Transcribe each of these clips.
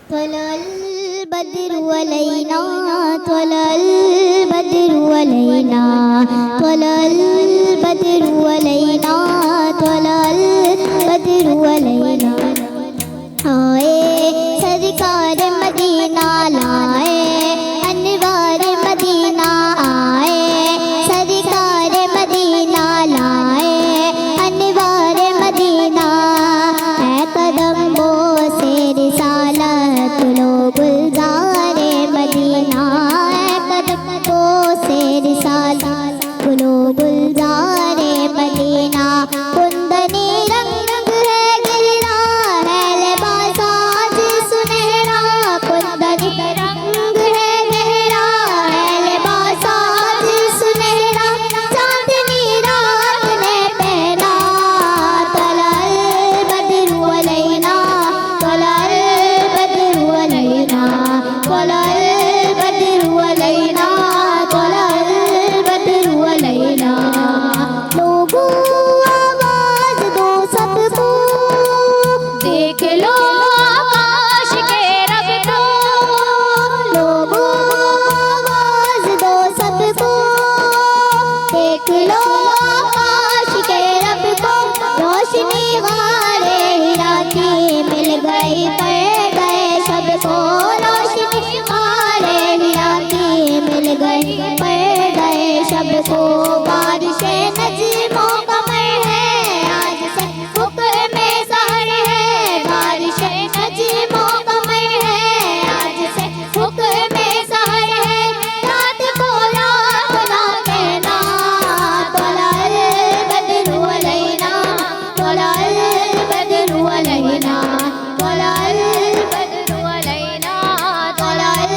त्वलल बद्रु अलैना त्वलल बद्रु अलैना त्वलल बद्रु अलैना त्वलल बद्रु अलैना। आए सरकार मदीना लाए अनवार मदीना आए सरकार मदीना लाए अनवार मदीना। है कदमों से रिसालत लो गुलज़ारे मदीना है कदमों से रिसालत लो गुलज़ारे मदीना। कुंदनी रंग है गहरा है लिबास आज सुनहरा कुंदनी रंग है गहरा है लिबास आज सुनहरा। चांदनी रात ने पहना त्वलल बद्रु अलैना त्वलल बद्रु अलैना त्वलल बद्रु अलैना त्वलल बद्रु अलैना। लोगों आवाज दो सबको देख लो आकाश के रब को। लोगों आवाज दो सबको देख लो आकाश के रब को। रोशनी गारे हीरा की मिल गई पड़ गए सबको रोशनी गारे हीरा की मिल गई पड़ गए सबको। बारिशें नज़्मों का मर है आज से हुक्म में सहर है बारिशें नज़्मों का मर है आज से हुक्म में सहर है। रात को रात ना कहना त्वलल बद्रु अलैना त्वलल बद्रु अलैना त्वलल बद्रु अलैना त्वलल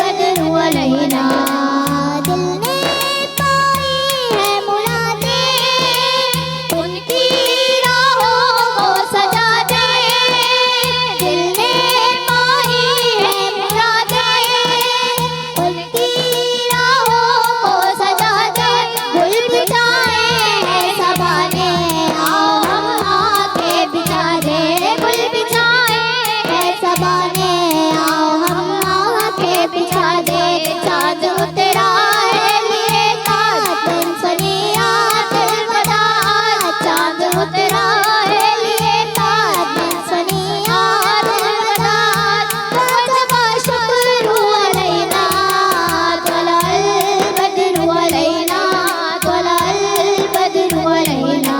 बद्रु अलैना। दिल ने पाई है मुरादें उनकी राहों को सजा दे। दिल ने पाई है मुरादें उनकी राहों को सजा दे। गुल बिछाए हैं सबाने आओ हम आके बिछा दे। गुल बिछाए हैं सबाने आओ हम आके बिछा दे। चाँद उतरा है लिए ताज सनिया दिलवदा चाँद उतरा है लिए ताज सनिया दिलवदा। वाजबा शुक्रू अलैना त्वलल बद्रु अलैना त्वलल बद्रु अलैना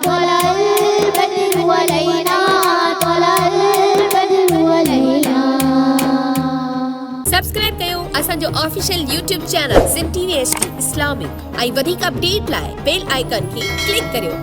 त्वलल बद्रु अलैना त्वलल बद्रु अलैना। सब्सक्राइब कयो असांजो official YouTube channel Sindh TV HD Islamic ऐं वधीक अपडेट लाइ बेल आइकन खे क्लिक करियो।